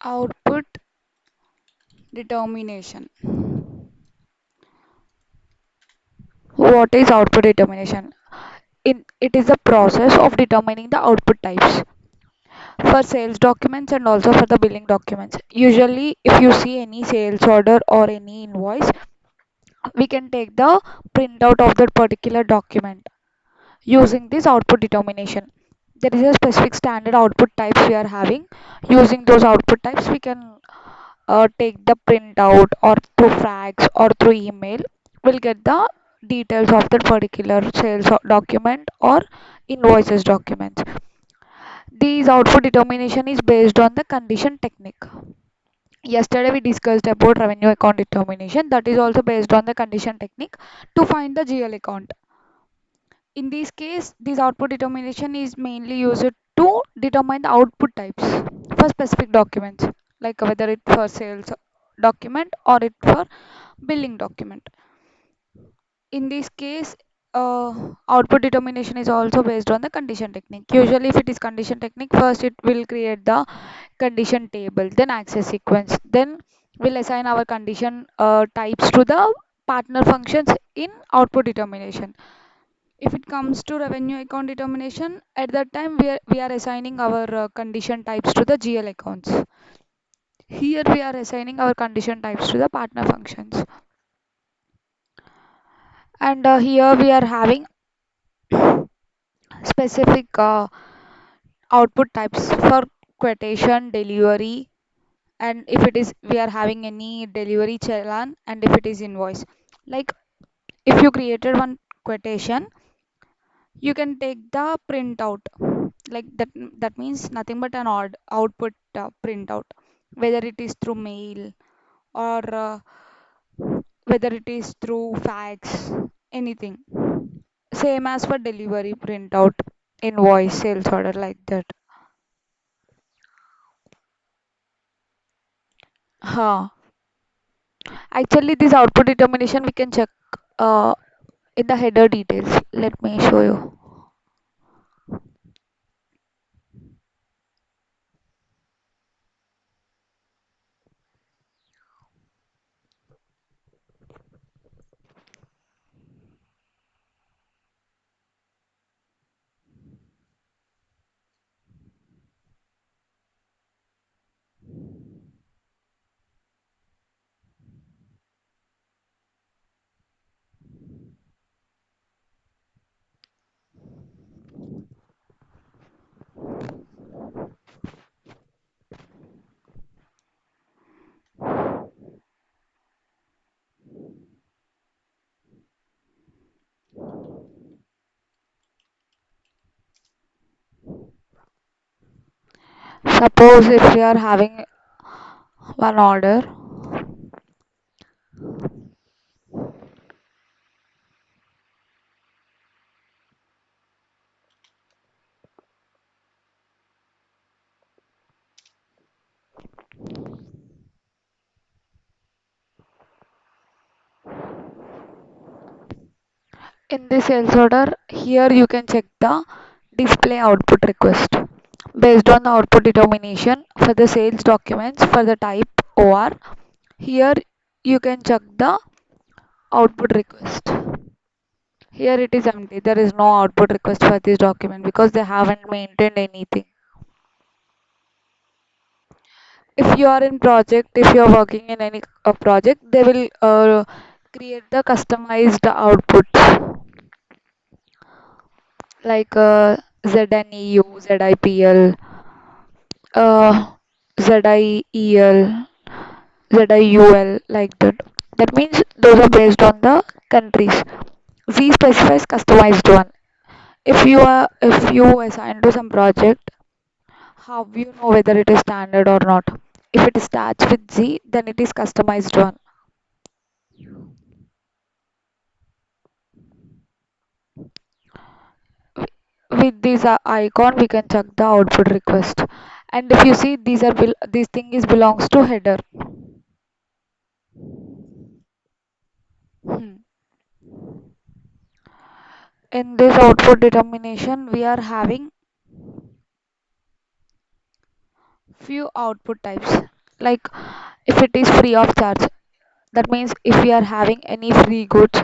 Output determination. What is output determination? It is the process of determining the output types for sales documents and also for the billing documents. Usually, if you see any sales order or any invoice, we can take the printout of that particular document using this output determination. There is a specific standard output types we are having. Using those output types, we can take the printout or through fax or through email. We'll get the details of that particular document or invoices documents. These output determination is based on the condition technique. Yesterday we discussed about revenue account determination, that is also based on the condition technique to find the GL account. In this case, this output determination is mainly used to determine the output types for specific documents, like whether it for sales document or it for billing document. In this case, output determination is also based on the condition technique. Usually, if it is condition technique, first it will create the condition table, then access sequence, then we'll assign our condition types to the partner functions in output determination. If it comes to revenue account determination, at that time we are assigning our condition types to the GL accounts. Here we are assigning our condition types to the partner functions. And here we are having specific output types for quotation, delivery, and if it is we are having any delivery challan, and if it is invoice. Like if you created one quotation, you can take the printout, like that means nothing but an odd output printout, whether it is through mail or whether it is through fax, anything. Same as for delivery printout, invoice, sales order, like that. Huh. Actually, this output determination we can check uh, in the header details. Let me show you. Suppose if we are having one order, in the sales order, here you can check the display output request. Based on the output determination for the sales documents for the type OR, here you can check the output request. Here it is empty. There is no output request for this document because they haven't maintained anything. If you are in project, if you are working in any project, they will create the customized outputs like ZNEU, ZIPL, uh, ZIEL, ZIUL, like that. That means those are based on the countries. Z specifies customized one. If you assign to some project, how you know whether it is standard or not? If it starts with Z, then it is customized one. With this icon, we can check the output request. And if you see, this thing is belongs to header. Hmm. In this output determination, we are having few output types. Like if it is free of charge, that means if we are having any free goods,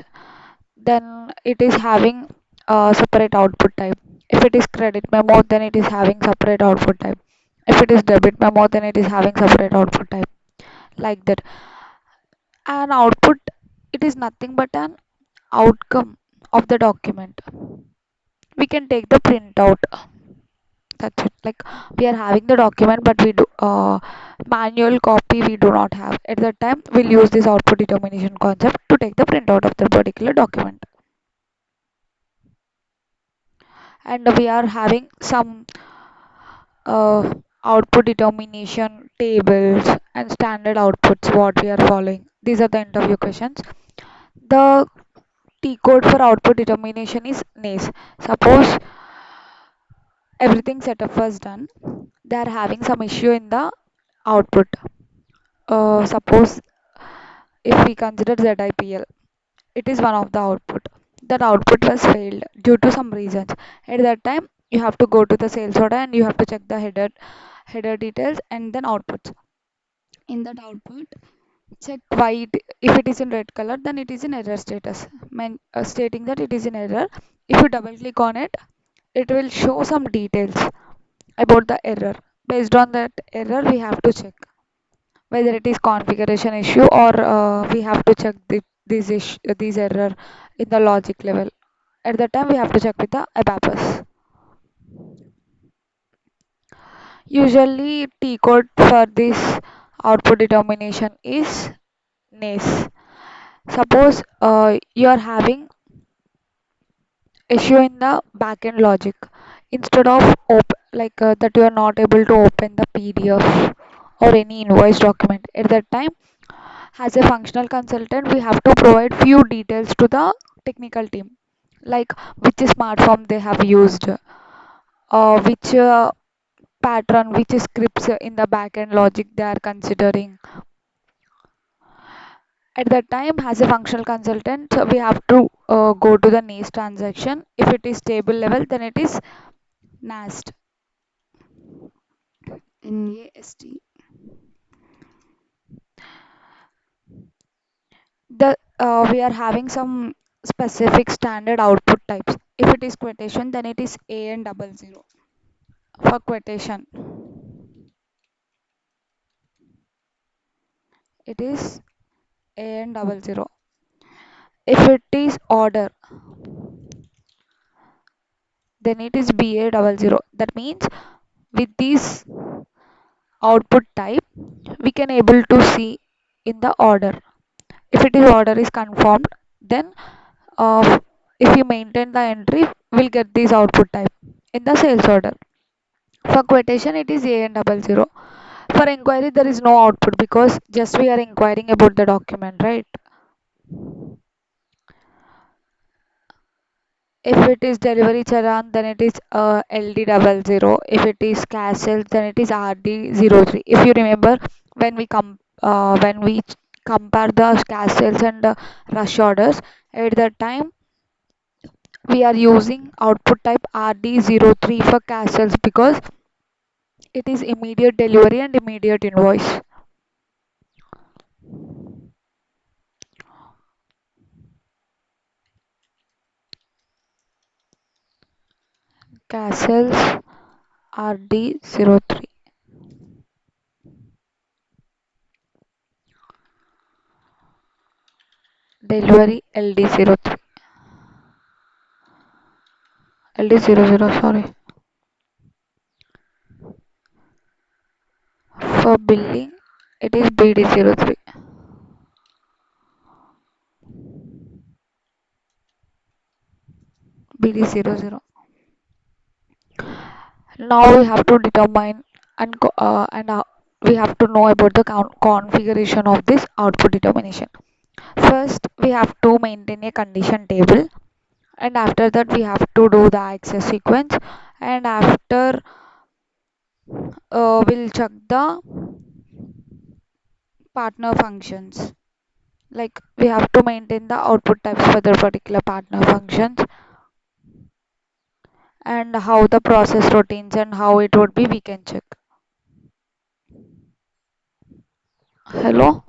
then it is having a separate output type. If it is credit memo, then it is having separate output type. If it is debit memo, then it is having separate output type. Like that. An output, it is nothing but an outcome of the document. We can take the printout. That's it. Like we are having the document, but we do manual copy we do not have. At that time, we'll use this output determination concept to take the printout of the particular document. And we are having some uh, output determination tables and standard outputs what we are following. These are the interview questions. The T code for output determination is NACE. Suppose everything setup was done, they are having some issue in the output. Suppose if we consider ZIPL, it is one of the output. That output was failed due to some reasons. At that time, you have to go to the sales order and you have to check the header details and then outputs. In that output, check why if it is in red color, then it is in error status, stating that it is in error. If you double click on it, it will show some details about the error. Based on that error, we have to check whether it is configuration issue or we have to check these error in the logic level. At that time, we have to check with the abapus. Usually, T code for this output determination is NACE. Suppose you are having issue in the backend logic. Instead of that you are not able to open the PDF or any invoice document. At that time, as a functional consultant, we have to provide few details to the technical team, like which smart form they have used, which pattern, which scripts in the backend logic they are considering. At that time, as a functional consultant, so we have to go to the NACE transaction. If it is table level, then it is NAST. NAST. We are having some specific standard output types. If it is quotation, then it is AN double zero. For quotation, it is AN double zero. If it is order, then it is BA double zero. That means with this output type, we can able to see in the order. If it is order is confirmed, then if you maintain the entry, we'll get this output type in the sales order. For quotation, it is AN double zero. For inquiry, there is no output because just we are inquiring about the document, right? If it is delivery charan, then it is LD double zero. If it is cash sales, then it is RD 03. If you remember, when when we compare the cash sales and rush orders, at that time we are using output type RD 03 for cash sales because it is immediate delivery and immediate invoice. Cash sales RD 03. Delivery LD 03. LD 00, sorry. For billing, it is BD 03. BD 00. Now we have to determine and we have to know about the configuration of this output determination. First, we have to maintain a condition table, and after that, we have to do the access sequence, and after we'll check the partner functions. Like we have to maintain the output types for the particular partner functions and how the process routines and how it would be we can check. Hello?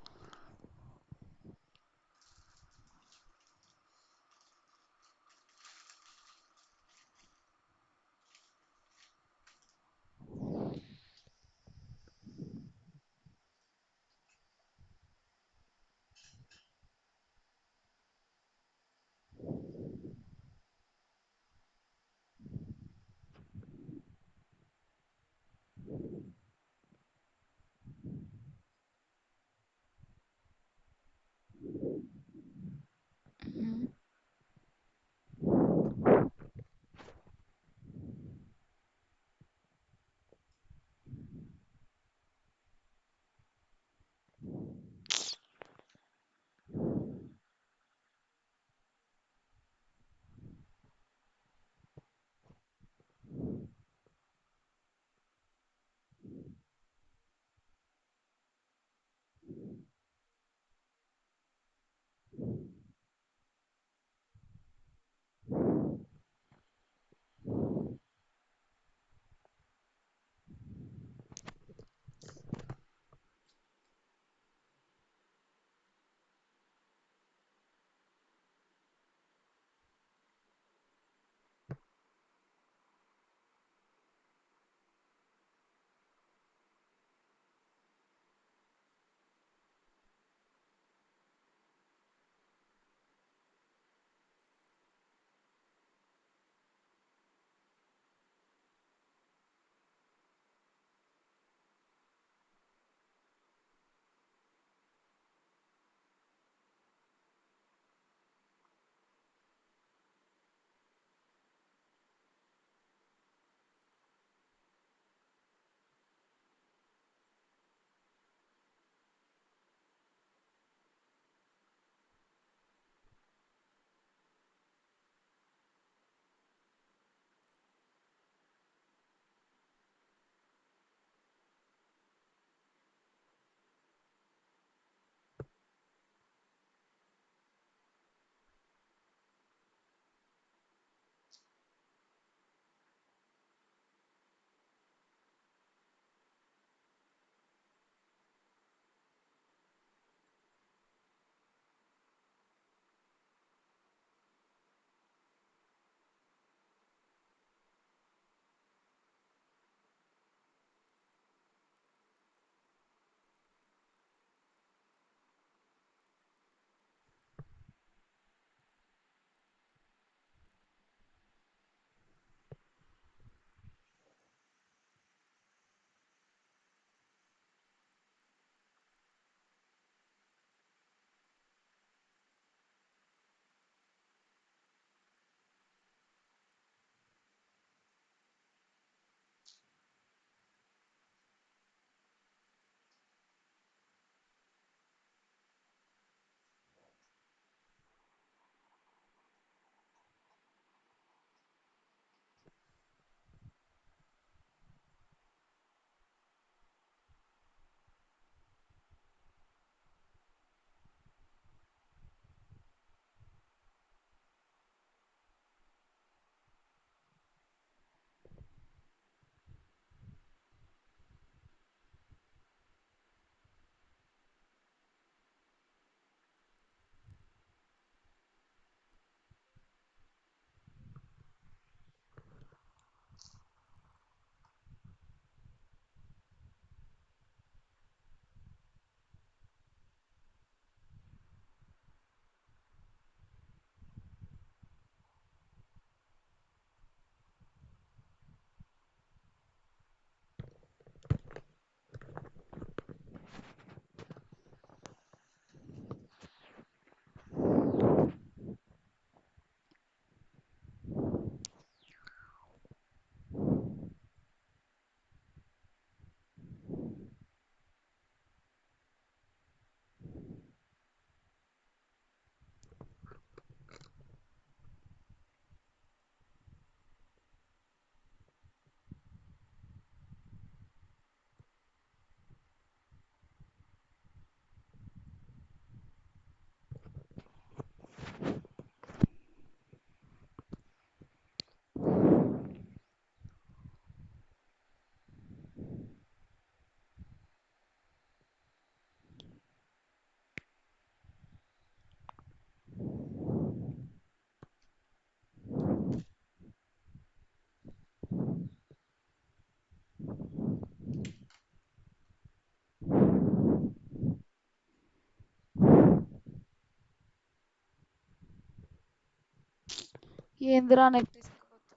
ఏందిరా net తీసుకుపోతుంది.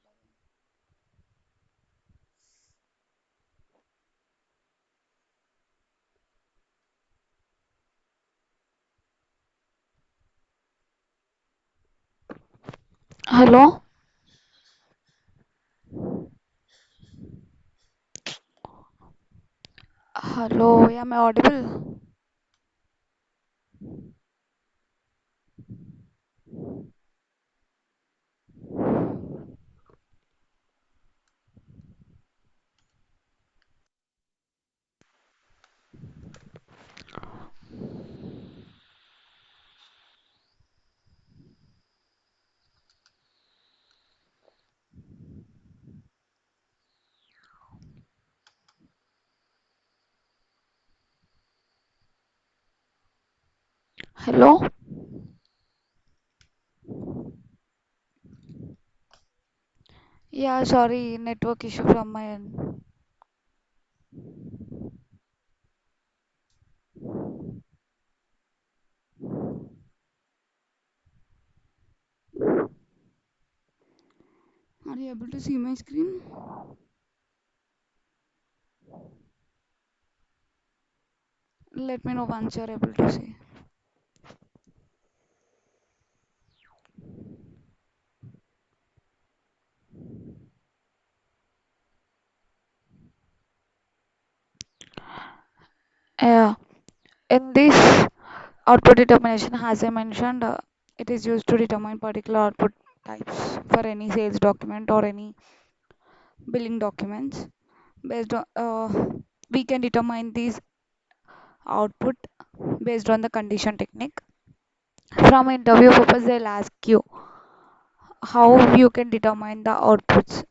Hello. Hello. am I audible? Hello. Yeah, sorry, network issue from my end. Are you able to see my screen? Let me know once you're able to see. Yeah, in this output determination, as I mentioned, it is used to determine particular output types for any sales document or any billing documents. Based on, we can determine these output based on the condition technique. From interview purpose, they'll ask you how you can determine the outputs.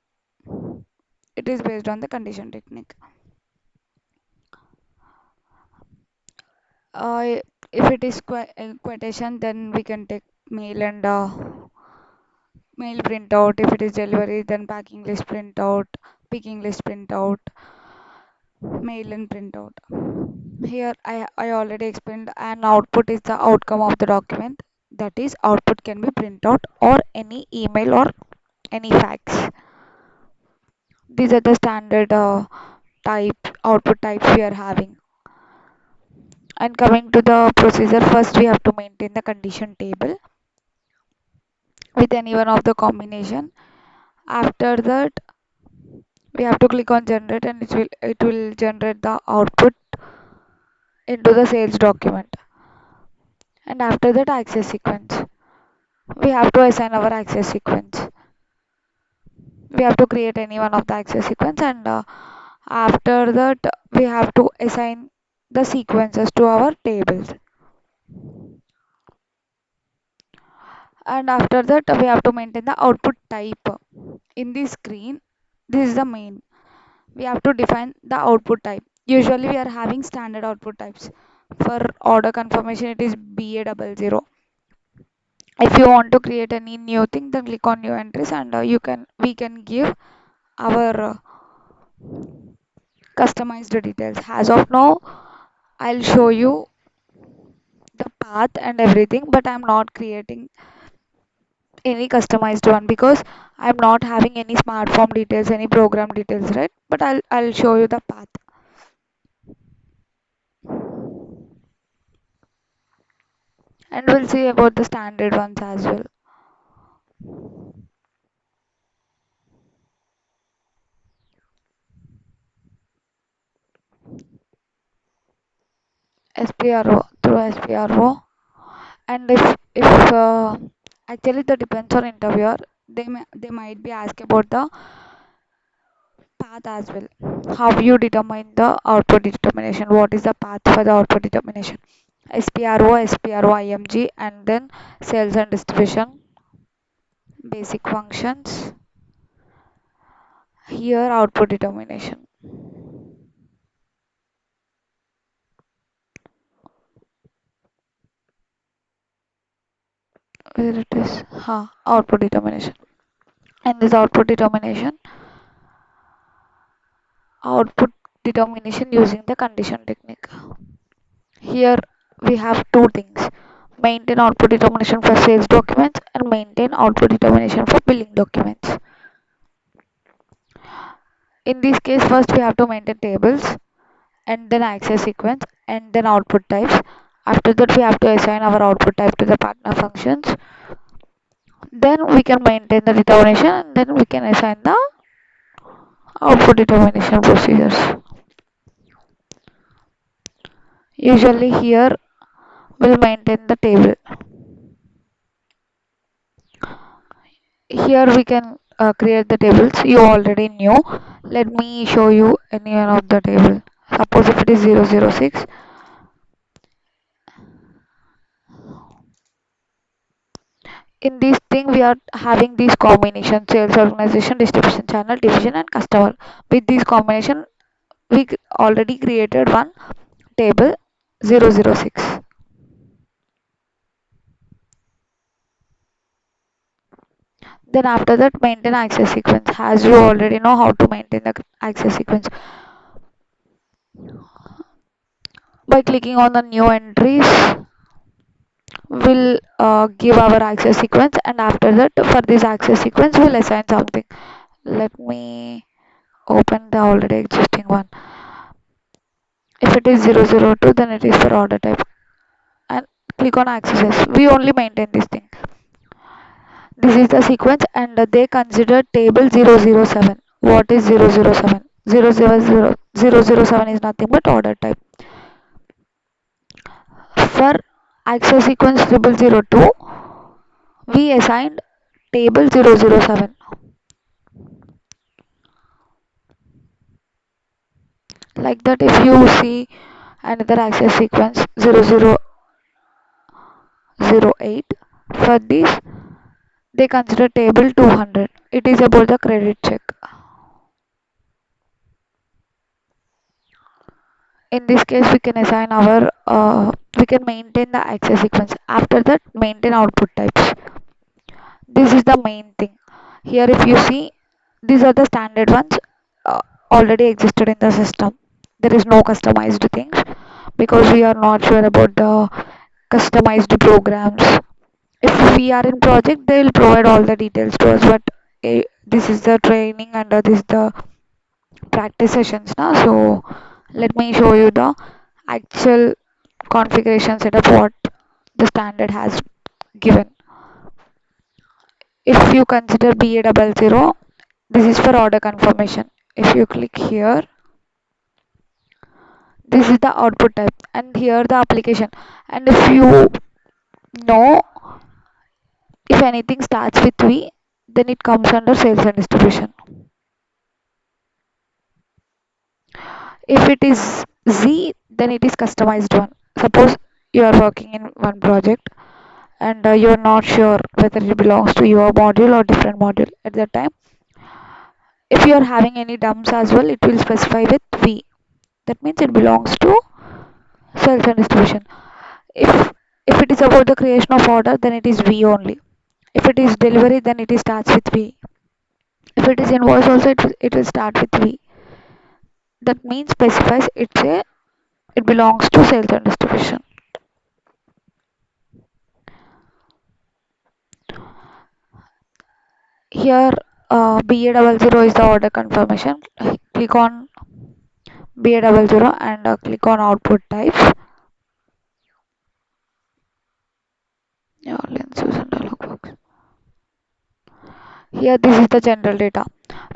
It is based on the condition technique. Uh, if it is quotation, then we can take mail and mail printout. If it is delivery, then packing list printout, picking list printout, mail and printout. Here I already explained an output is the outcome of the document. That is output can be printout or any email or any fax. These are the standard type output types we are having. And coming to the procedure, first we have to maintain the condition table with any one of the combination. After that, we have to click on generate and it will generate the output into the sales document. And after that, access sequence. We have to assign our access sequence. We have to create any one of the access sequence and after that we have to assign the sequences to our tables. And after that we have to maintain the output type. In this screen, this is the main. We have to define the output type. Usually we are having standard output types. For order confirmation it is BA00. If you want to create any new thing, then click on new entries and we can give our customized details. As of now, I'll show you the path and everything, but I'm not creating any customized one because I'm not having any smart form details, any program details, right? But I'll show you the path. And we'll see about the standard ones as well. SPRO through SPRO. And if actually that depends on interviewer, they might be asked about the path as well. How you determine the output determination? What is the path for the output determination? SPRO, SPRO, IMG, and then sales and distribution, basic functions. Here output determination. Where it is? Output determination. And this output determination using the condition technique. Here we have two things. maintain output determination for sales documents, and maintain output determination for billing documents. In this case, first we have to maintain tables and then access sequence and then output types. After that, we have to assign our output type to the partner functions. Then we can maintain the determination and then we can assign the output determination procedures. Usually here we'll maintain the table. Here we can create the tables you already knew. Let me show you any one of the table. Suppose if it is 006, in this thing we are having these combination: sales organization, distribution channel, division and customer. With this combination we already created one table 006. Then after that, maintain access sequence. As you already know how to maintain the access sequence, by clicking on the new entries we'll give our access sequence, and after that for this access sequence we'll assign something. Let me open the already existing one. If it is 002, then it is for order type, and click on accesses. We only maintain this thing. This is the sequence, and they consider table 007. What is 007? 007 is nothing but order type. For access sequence 002, we assigned table 007. Like that, if you see another access sequence 0008, for this they consider table 200. It is about the credit check. In this case, we can assign our we can maintain the access sequence. After that, maintain output types. This is the main thing. Here, if you see, these are the standard ones uh, already existed in the system. There is no customized things because we are not sure about the customized programs. If we are in project, they will provide all the details to us. But this is the training and this is the practice sessions now. So let me show you the actual configuration setup what the standard has given. If you consider BA00, this is for order confirmation. If you click here, this is the output type, and here the application. And if you know, if anything starts with V, then it comes under sales and distribution. If it is Z, then it is customized one. Suppose you are working in one project and you are not sure whether it belongs to your module or different module. At that time, if you are having any dumps as well, it will specify with V. That means it belongs to sales and distribution. If it is about the creation of order, then it is V only. If it is delivery, then it is starts with V. If it is invoice also, it will start with V. That means specifies it belongs to sales and distribution. Here BA00 is the order confirmation. Click on BA00 and click on output types. Yeah, let's use a dialog box. Here this is the general data.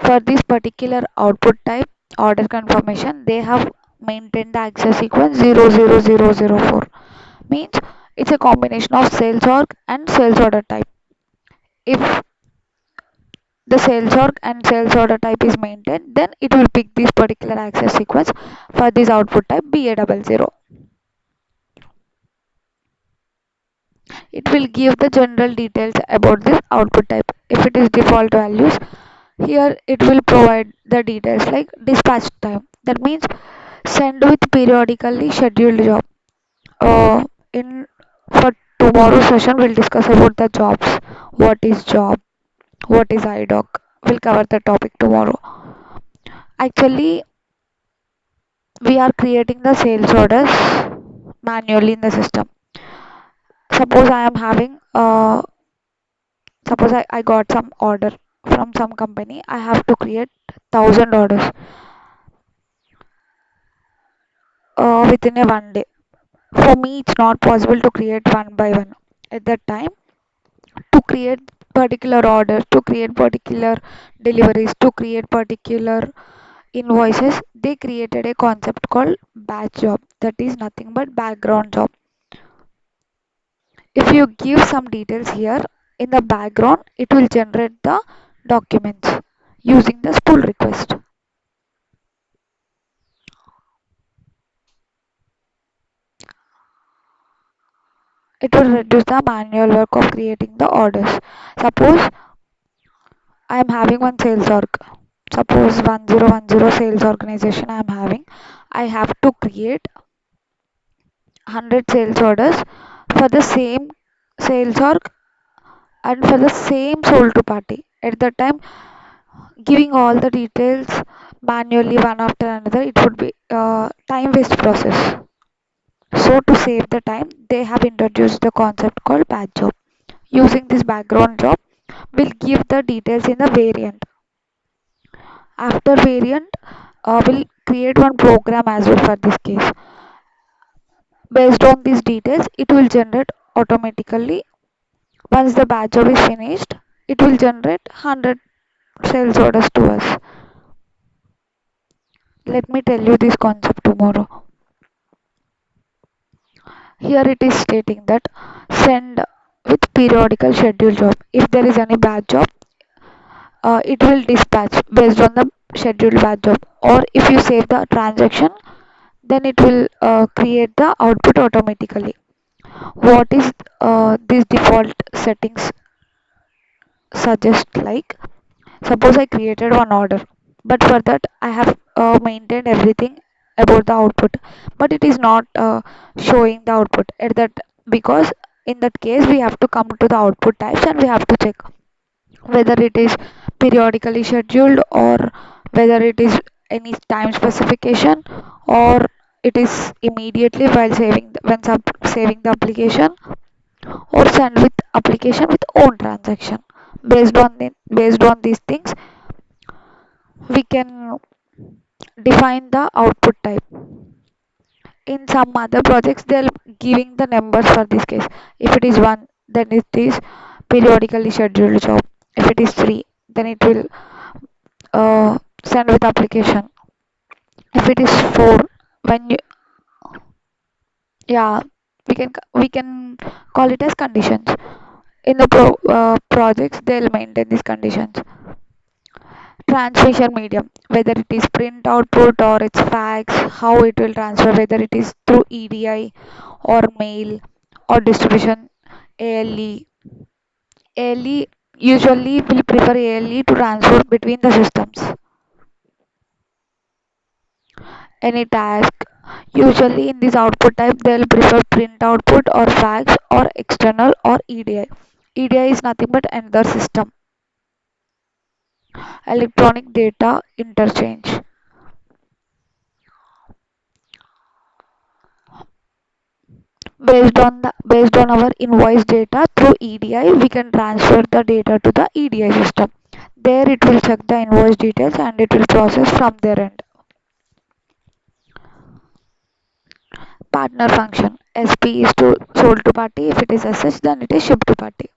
For this particular output type order confirmation, they have maintained the access sequence 00004. Means it's a combination of sales org and sales order type. If the sales org and sales order type is maintained, then it will pick this particular access sequence for this output type BA00. It will give the general details about this output type. If it is default values, here it will provide the details like dispatch time. That means send with periodically scheduled job. In for tomorrow's session, we'll discuss about the jobs. What is job? What is IDOC? We'll cover the topic tomorrow. Actually, we are creating the sales orders manually in the system. Suppose I am having suppose I got some order from some company. I have to create 1,000 orders within a one day. For me, it's not possible to create one by one. At that time, to create particular orders, to create particular deliveries, to create particular invoices, they created a concept called batch job. That is nothing but background job. If you give some details here in the background, it will generate the documents using the pull request. It will reduce the manual work of creating the orders. Suppose I am having one sales org. Suppose 1010 sales organization I am having. I have to create 100 sales orders for the same sales org and for the same sold to party. At that time, giving all the details manually one after another, it would be time waste process. So to save the time, they have introduced the concept called batch job. Using this background job, we'll give the details in the variant. After variant, we'll create one program as well for this case. Based on these details, it will generate automatically. Once the batch job is finished, it will generate 100 sales orders to us. Let me tell you this concept tomorrow. Here it is stating that send with periodical schedule job. If there is any batch job, it will dispatch based on the scheduled batch job. Or if you save the transaction, then it will create the output automatically. What is this default settings suggest like? Suppose I created one order, but for that I have maintained everything about the output, but it is not showing the output at that, because in that case we have to come to the output types and we have to check whether it is periodically scheduled, or whether it is any time specification, or it is immediately while saving saving the application, or send with application with own transaction. Based on these things, we can define the output type. In some other projects, they're giving the numbers for this case. If it is 1, then it is periodically scheduled job. If it is 3, then it will send with application. If it is 4, when you, yeah, we can call it as conditions. In the projects, they'll maintain these conditions. Transmission medium, whether it is print output or it's fax, how it will transfer, whether it is through EDI or mail or distribution. ALE. ALE usually will prefer ALE to transfer between the systems. Any task. Usually in this output type, they'll prefer print output or fax or external or EDI. EDI is nothing but another system, electronic data interchange. Based on our invoice data through EDI, we can transfer the data to the EDI system. There it will check the invoice details and it will process from their end. Partner function. SP is to sold to party. If it is SS, then it is shipped to party.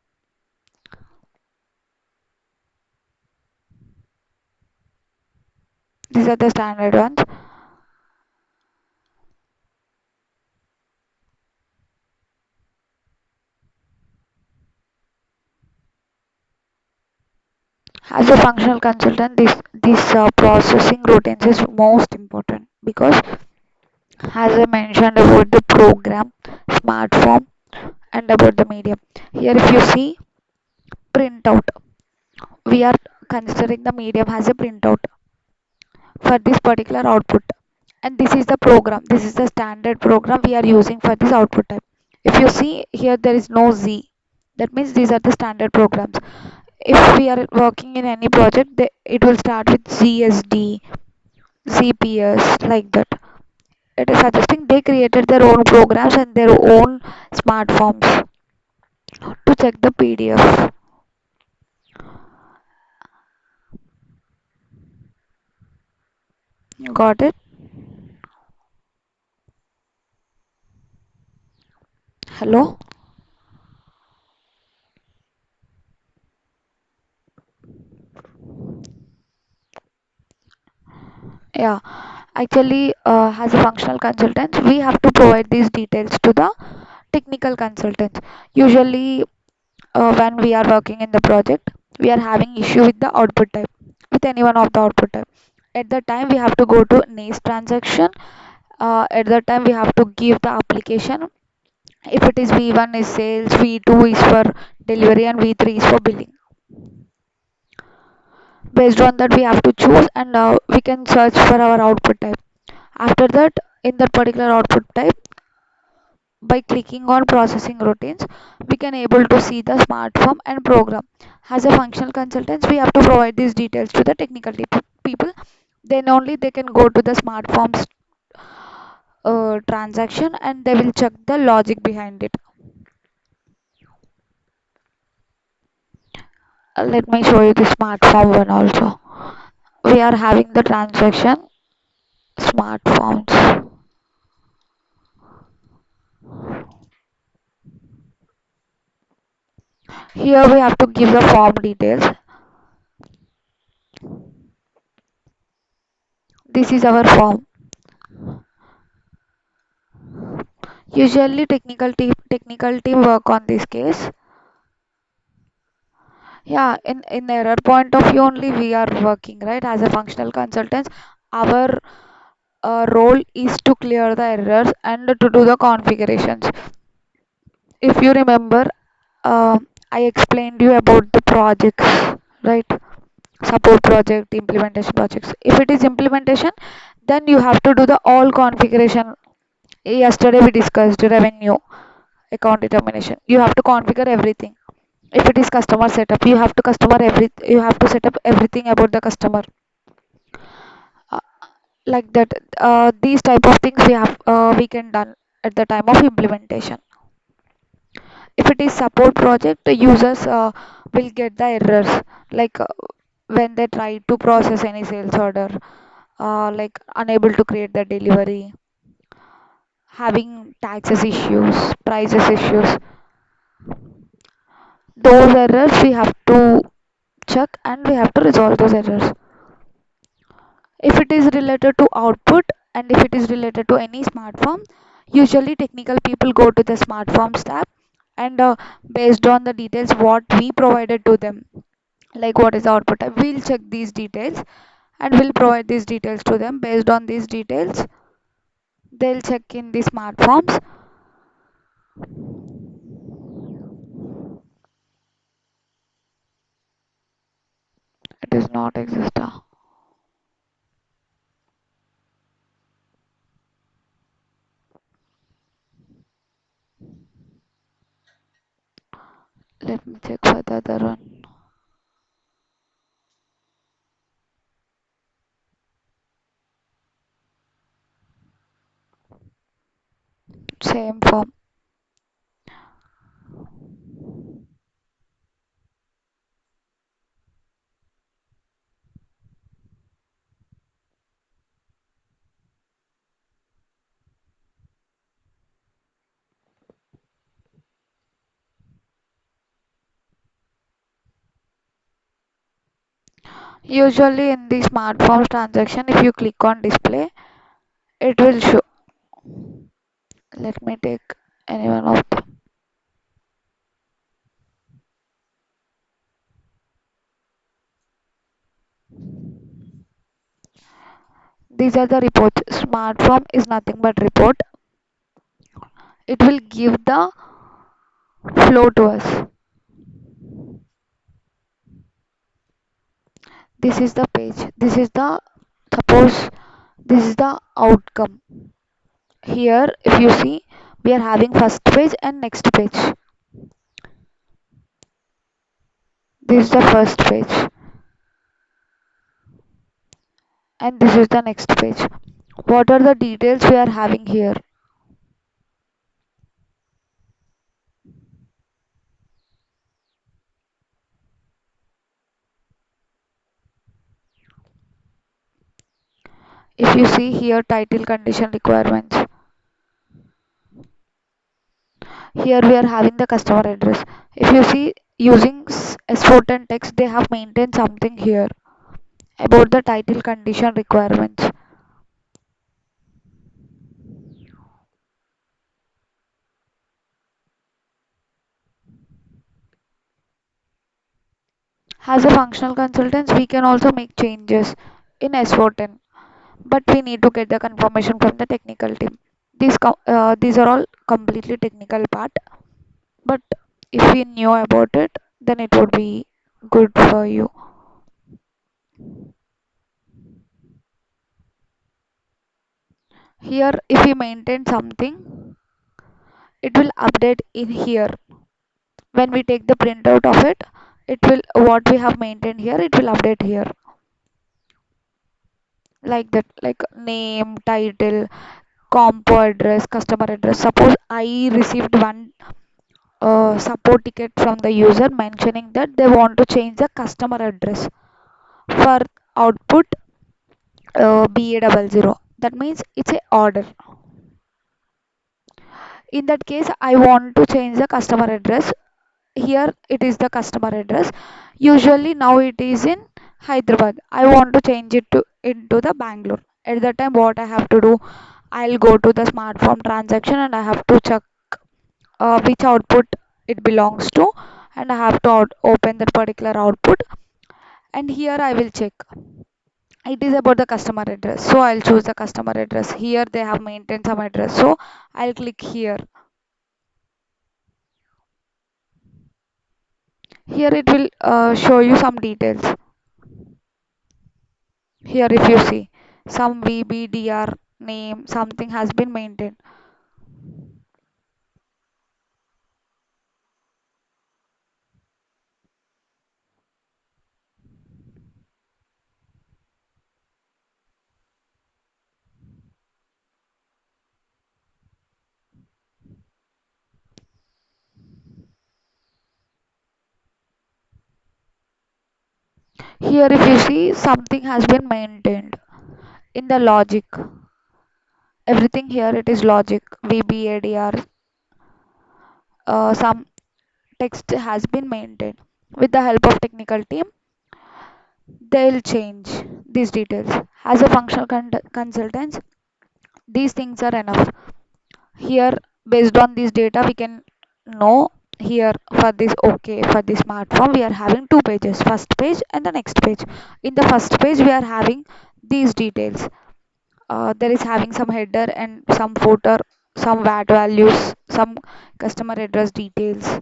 These are the standard ones. As a functional consultant, this processing routines is most important, because as I mentioned about the program, smart form, and about the medium. Here if you see printout, we are considering the medium as a printout for this particular output, and this is the program, this is the standard program we are using for this output type. If you see here, there is no Z, that means these are the standard programs. If we are working in any project, it will start with ZSD, ZPS, like that. It is suggesting they created their own programs and their own smart forms. To check the PDF. Got it? Hello? Yeah. Actually, as a functional consultant, we have to provide these details to the technical consultants. Usually, when we are working in the project, we are having issue with the output type, with any one of the output type. At the time, we have to go to NACE transaction. At that time, we have to give the application. If it is V1 is sales, V2 is for delivery, and V3 is for billing. Based on that, we have to choose, and we can search for our output type. After that, in that particular output type, by clicking on processing routines, we can able to see the smart form and program. As a functional consultants, we have to provide these details to the technical people. Then only they can go to the smart forms transaction, and they will check the logic behind it. Let me show you the smart form one also. We are having the transaction smart forms. Here we have to give the form details. This is our form. Usually technical team work on this case. Yeah, in error point of view only we are working, right? As a functional consultants, our role is to clear the errors and to do the configurations. If you remember, I explained you about the projects, right? Support project, implementation projects. If it is implementation, then you have to do the all configuration. Yesterday we discussed revenue, account determination. You have to configure everything. If it is customer setup, you have to set up everything about the customer. Uh, like that, these type of things we can done at the time of implementation. If it is support project, the users will get the errors, like when they try to process any sales order, like unable to create the delivery, having taxes issues, prices issues. Those errors we have to check, and we have to resolve those errors. If it is related to output, and if it is related to any smart form, usually technical people go to the smart forms tab, and based on the details what we provided to them, like what is the output type, we'll check these details, and we'll provide these details to them. Based on these details, they'll check in the smart forms. It is not exist. Let me check for the other one. Same form. Usually in the smart forms transaction, if you click on display, it will show. Let me take any one of them. These are the reports. Smart form is nothing but report. It will give the flow to us. This is the page. Suppose this is the outcome. Here, if you see, we are having first page and next page. This is the first page, and this is the next page. What are the details we are having here? If you see here, title condition requirements, here we are having the customer address. If you see using S410 text, they have maintained something here about the title condition requirements. As a functional consultants, we can also make changes in S410, but we need to get the confirmation from the technical team. These are all completely technical part, but if we knew about it, then it would be good for you. Here, if we maintain something, it will update in here. When we take the printout of it, it will what we have maintained here, it will update here like that, like name, title, compo address, customer address. Suppose I received one support ticket from the user mentioning that they want to change the customer address for output BA00. That means it's a order. In that case, I want to change the customer address. Here it is the customer address. Usually now it is in Hyderabad. I want to change it to into the Bangalore. At that time, what I have to do, I'll go to the smartphone transaction and I have to check which output it belongs to, and I have to open that particular output, and here I will check it is about the customer address, so I'll choose the customer address. Here they have maintained some address, so I'll click here. Here it will show you some details. Here if you see some VBDR name, something has been maintained. Here if you see something has been maintained in the logic, everything here it is logic VBADR, some text has been maintained. With the help of technical team, they'll change these details. As a functional consultants, these things are enough. Here, based on this data, we can know here for this okay for this smartphone we are having two pages, first page and the next page. In the first page we are having these details. There is having some header and some footer, some VAT values, some customer address details.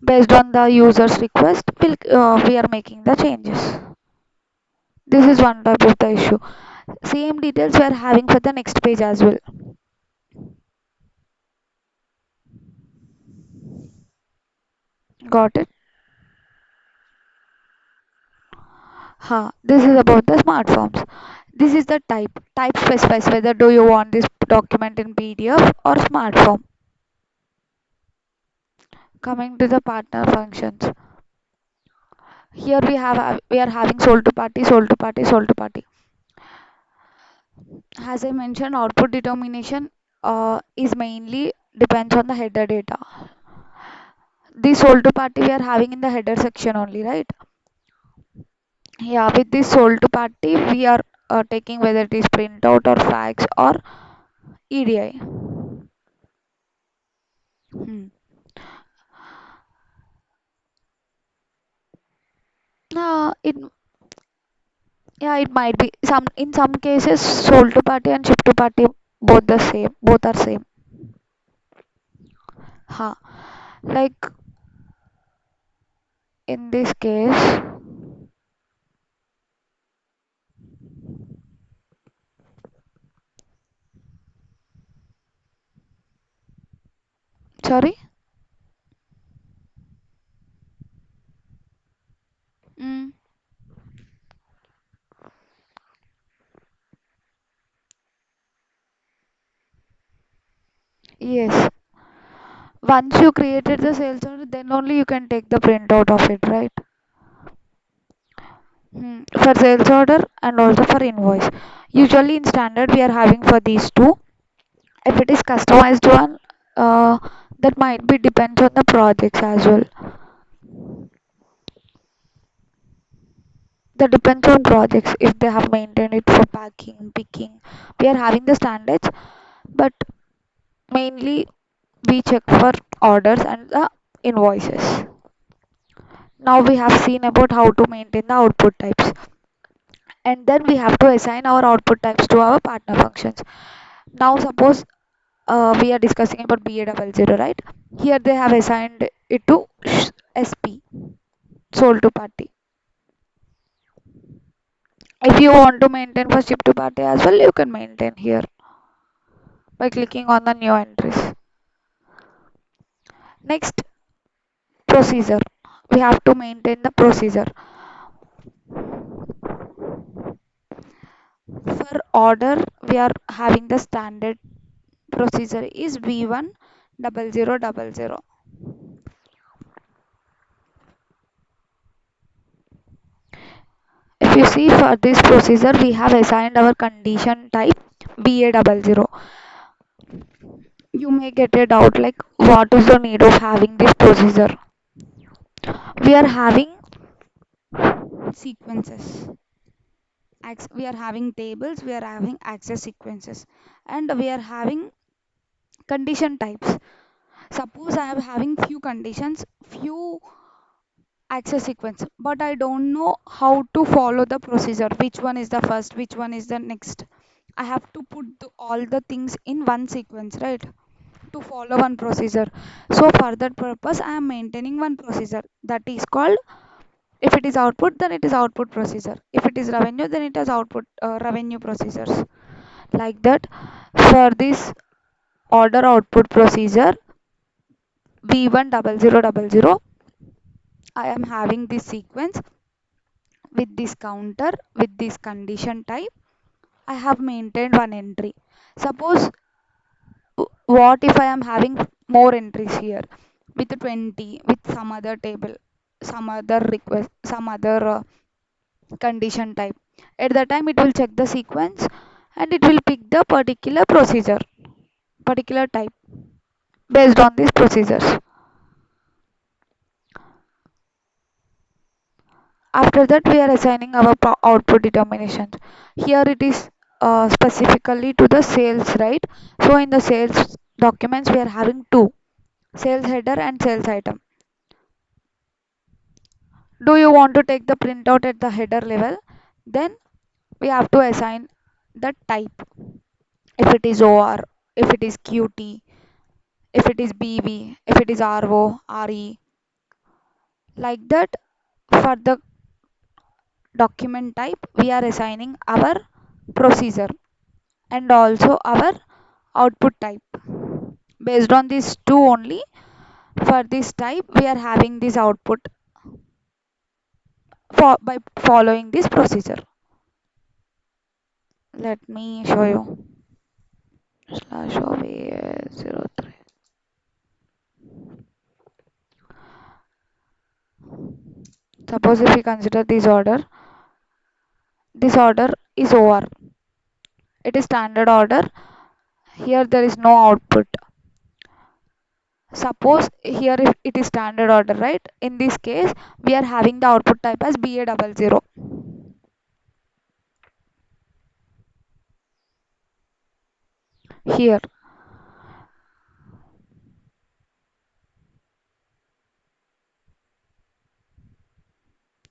Based on the user's request, we are making the changes. This is one type of the issue. Same details we are having for the next page as well. Got it? This is about the smart forms. This is the type. Type specifies whether do you want this document in PDF or smart form. Coming to the partner functions. Here we are having sold to party, sold to party, sold to party. As I mentioned, output determination is mainly depends on the header data. This sold to party we are having in the header section only, right? Yeah, with this sold to party we are taking whether it is printout or fax or EDI. Hmm. It yeah, it might be some in some cases sold to party and ship to party both the same, both are same. Huh. Like in this case, sorry. Mm, yes. Once you created the sales order, then only you can take the printout of it, right? For sales order and also for invoice. Usually in standard we are having for these two. If it is customized one, that might be depends on the projects as well. That depends on projects if they have maintained it for packing, picking. We are having the standards, but mainly we check for orders and the invoices. Now we have seen about how to maintain the output types, and then we have to assign our output types to our partner functions. Now suppose we are discussing about BA00, right? Here they have assigned it to SP, sold to party. If you want to maintain for ship to party as well, you can maintain here by clicking on the new entries. Next, procedure. We have to maintain the procedure. For order, we are having the standard procedure is V10000. If you see for this procedure, we have assigned our condition type BA00. You may get a doubt like what is the need of having this procedure? We are having sequences. We are having tables, we are having access sequences, and we are having condition types. Suppose I am having few conditions, few access sequence, but I don't know how to follow the procedure, which one is the first, which one is the next. I have to put all the things in one sequence, right, to follow one procedure. So for that purpose I am maintaining one procedure that is called, if it is output then it is output procedure, if it is revenue then it is output revenue procedures, like that. For this order output procedure V10000, I am having this sequence with this counter with this condition type. I have maintained one entry. Suppose what if I am having more entries here with 20 with some other table, some other request, some other condition type. At that time it will check the sequence and it will pick the particular procedure, particular type based on these procedures. After that, we are assigning our output determinations. Here it is specifically to the sales, right? So in the sales documents, we are having two, sales header and sales item. Do you want to take the printout at the header level? Then we have to assign the type. If it is OR, if it is QT, if it is BV, if it is RO, RE, like that. For the document type, we are assigning our procedure and also our output type. Based on these two only, for this type we are having this output for by following this procedure. Let me show you. Slash OVA03. Suppose if we consider this order is OR. It is standard order. Here there is no output. Suppose here if it is standard order, right? In this case, we are having the output type as BA00. Here,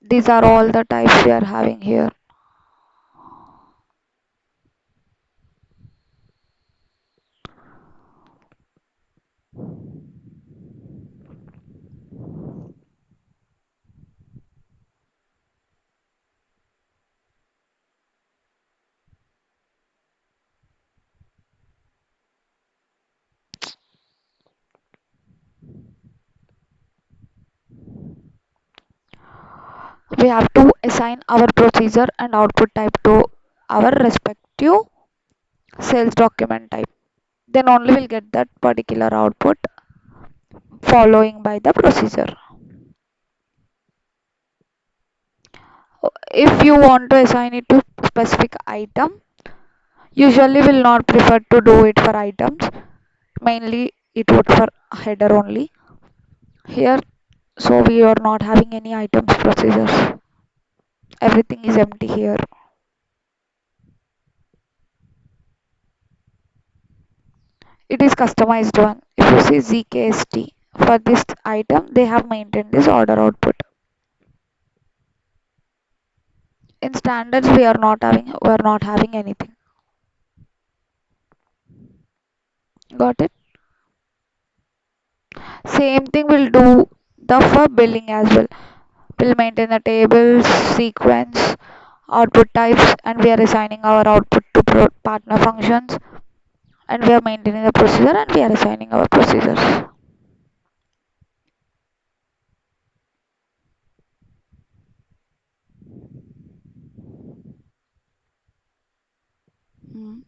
these are all the types we are having here. We have to assign our procedure and output type to our respective sales document type. Then only we'll get that particular output following by the procedure. If you want to assign it to specific item, usually will not prefer to do it for items. Mainly it would for header only. Here, so we are not having any items procedures. Everything is empty here. It is customized one. If you see ZKST, for this item, they have maintained this order output. In standards, we are not having anything. Got it? Same thing we'll do the for billing as well. We'll maintain the tables, sequence, output types, and we are assigning our output to partner functions, and we are maintaining the procedure, and we are assigning our procedures. Hmm.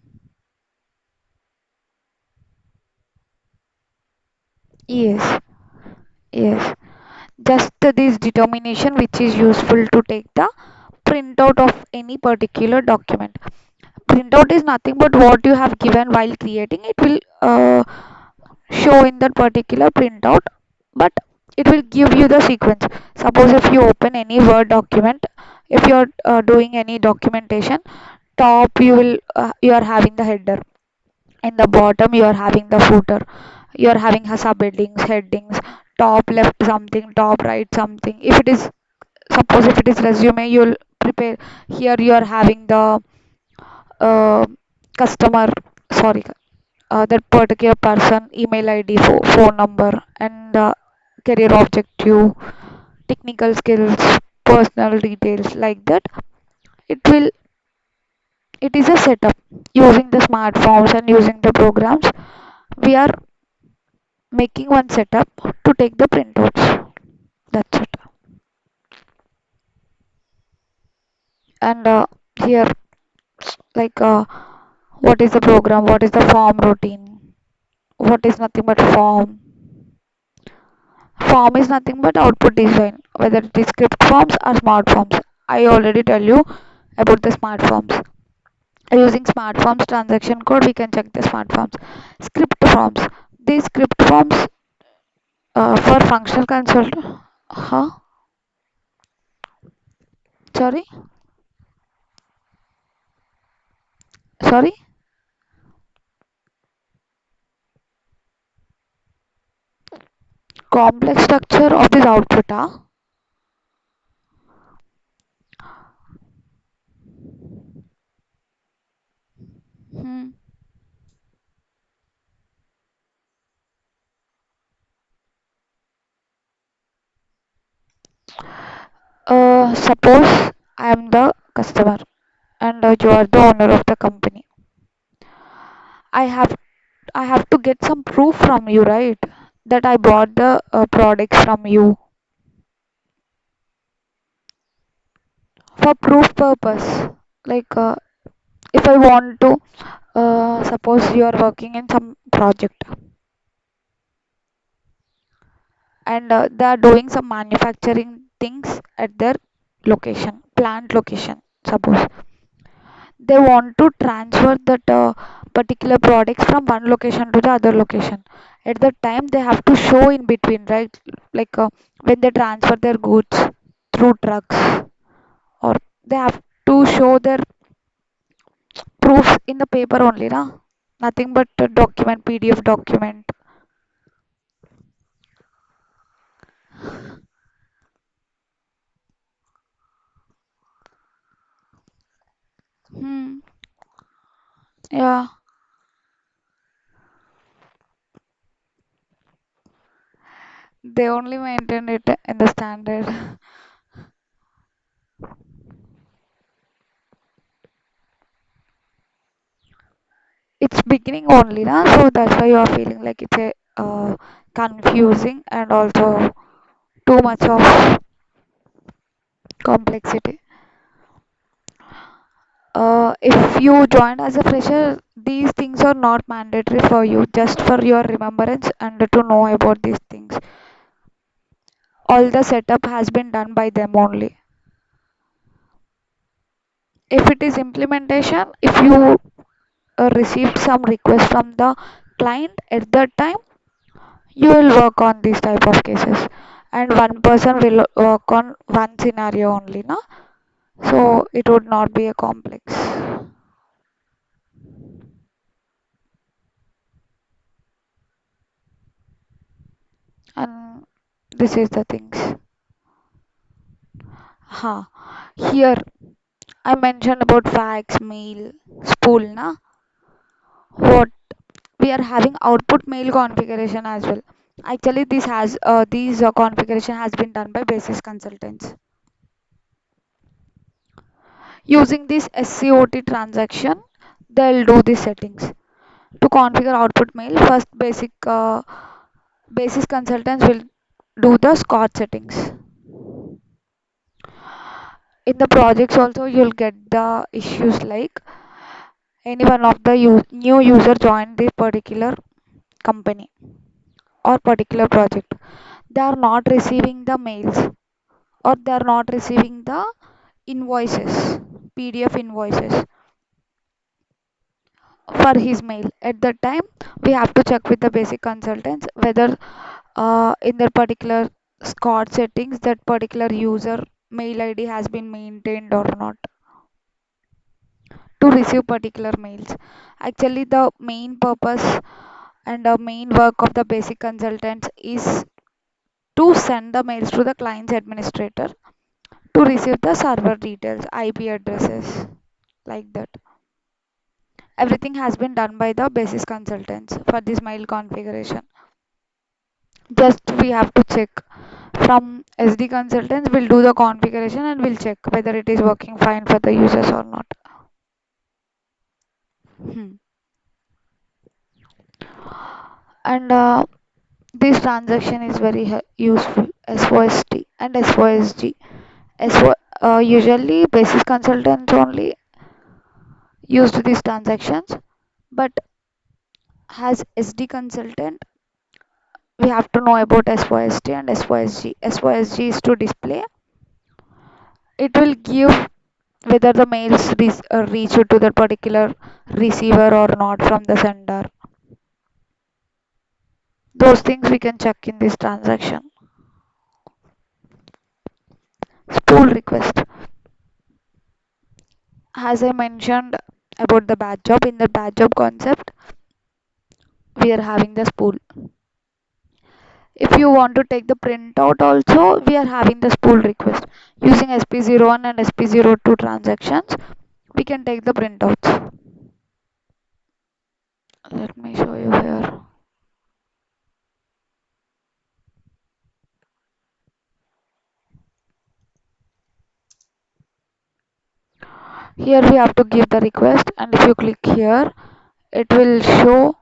Yes, yes. Just this determination which is useful to take the printout of any particular document. Printout is nothing but what you have given while creating. It will show in that particular printout, but it will give you the sequence. Suppose if you open any Word document, if you are doing any documentation, top you are having the header, in the bottom you are having the footer, you are having a subheadings, headings, top left something, top right something. If it is, suppose if it is resume, you'll prepare, here you are having the uh, customer, sorry, that particular person email id, phone number, and career objective, technical skills, personal details, like that. It will it is a setup. Using the smartphones and using the programs, we are making one setup to take the printouts. That's it. And here, like, what is the program, what is the form routine, what is nothing but form is nothing but output design, whether it is script forms or smart forms. I already tell you about the smart forms. Using smart forms transaction code, we can check the smart forms. Script forms, these script forms for functional consult, huh, sorry, sorry, complex structure of this output, huh? Hmm. Suppose I am the customer and you are the owner of the company. I have I have to get some proof from you, right? That I bought the products from you for proof purpose. Like, if I want to, suppose you are working in some project and they are doing some manufacturing things at their location, plant location. Suppose they want to transfer that particular products from one location to the other location. At that time, they have to show in between, right? Like, when they transfer their goods through trucks, or they have to show their proofs in the paper only, na? Nothing but a document, PDF document. Hmm. Yeah, they only maintain it in the standard. It's beginning only, na? So that's why you are feeling like it's a confusing and also too much of complexity. If you joined as a fresher, these things are not mandatory for you, just for your remembrance and to know about these things. All the setup has been done by them only. If it is implementation, if you received some request from the client at that time, you will work on these type of cases, and one person will work on one scenario only, na? So it would not be a complex. And this is the things. Huh. Here I mentioned about fax, mail, spool, na? What we are having output mail configuration as well. Actually, these configuration has been done by basis consultants. Using this SCOT transaction, they'll do the settings. To configure output mail, first basis consultants will do the SCOT settings. In the projects also, you'll get the issues like any one of the new user joined this particular company or particular project. They are not receiving the mails, or they are not receiving the invoices, PDF invoices for his mail. At that time, we have to check with the basic consultants whether in their particular SCOT settings that particular user mail ID has been maintained or not to receive particular mails. Actually, the main purpose and the main work of the basic consultants is to send the mails to the client's administrator to receive the server details, IP addresses, like that. Everything has been done by the basis consultants for this mail configuration. Just we have to check from SD consultants. Will do the configuration and we'll check whether it is working fine for the users or not. Hmm. And this transaction is very useful. SOST and SOSG. SO, usually basis consultants only used these transactions, but as SD consultant, we have to know about SOST and SOSG. SOSG is to display. It will give whether the mails reach to the particular receiver or not from the sender. Those things we can check in this transaction. Spool request. As I mentioned about the batch job, in the batch job concept, we are having the spool. If you want to take the printout also, we are having the spool request. Using SP01 and SP02 transactions, we can take the printouts. Let me show you here. Here we have to give the request, and if you click here, it will show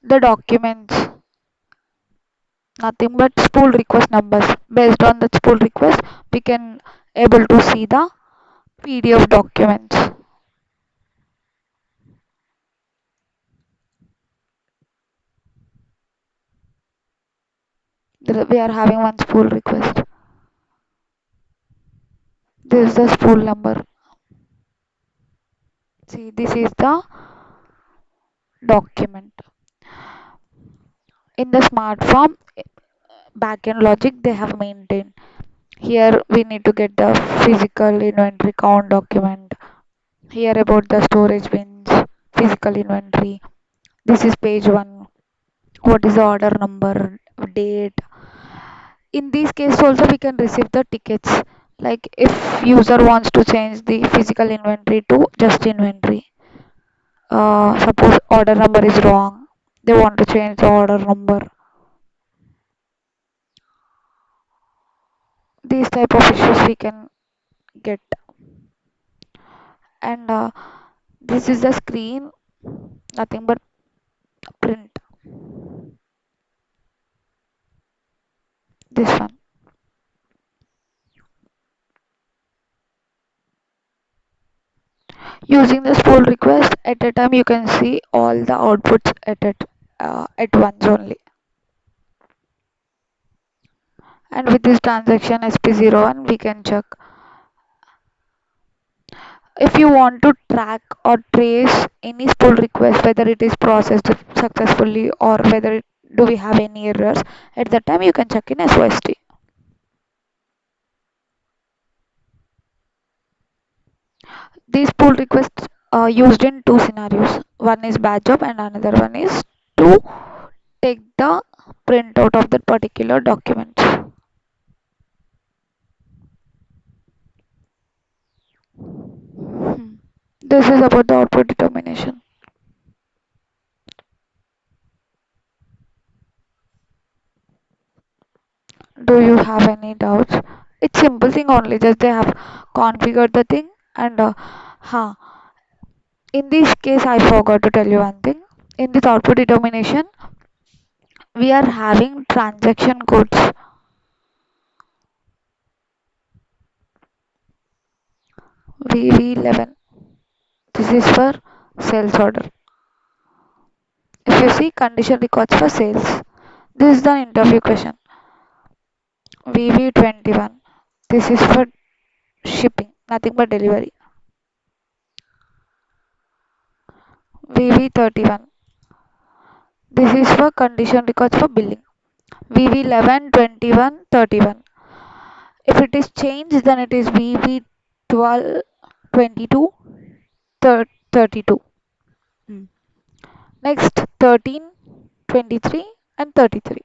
the documents, nothing but spool request numbers. Based on the spool request, we can able to see the PDF documents. We are having one spool request. This is the spool number. See, this is the document. In the smart form, backend logic they have maintained. Here we need to get the physical inventory count document. Here about the storage bins, physical inventory. This is page 1. What is the order number, date. In these cases also we can receive the tickets. Like if user wants to change the physical inventory to just inventory. Suppose order number is wrong. They want to change the order number. These type of issues we can get. And this is the screen, nothing but print. This one. Using the spool request at a time, you can see all the outputs at once only. And with this transaction SP01, we can check If you want to track or trace any pull request, whether it is processed successfully or whether do we have any errors, at that time you can check in SOST. These pull requests are used in two scenarios. One is batch job and another one is to take the printout of that particular document. Hmm. This is about the output determination. Do you have any doubts? It's simple thing only. Just they have configured the thing and huh. In this case, I forgot to tell you one thing. In this output determination, we are having transaction codes VV11. This is for sales order. If you see condition records for sales, this is the interview question. VV21. This is for shipping, nothing but delivery. VV31. This is for condition records for billing. VV11, 21, 31. If it is changed, then it is VV12, 22, 32. Hmm. Next, 13, 23, and 33.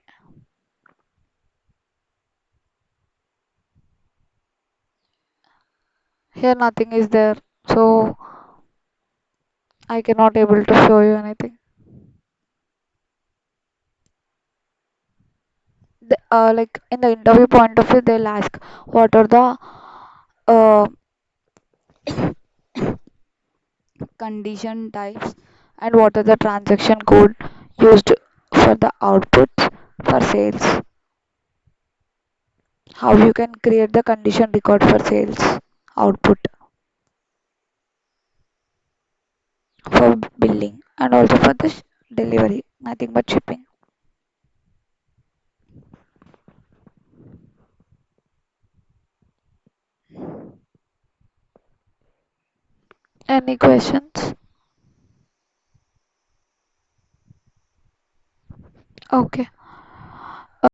Here nothing is there, so I cannot able to show you anything. Like in the interview point of view, they'll ask what are the uh, condition types and what are the transaction code used for the output for sales. How you can create the condition record for sales output for billing and also for the delivery, nothing but shipping. Any questions? Okay.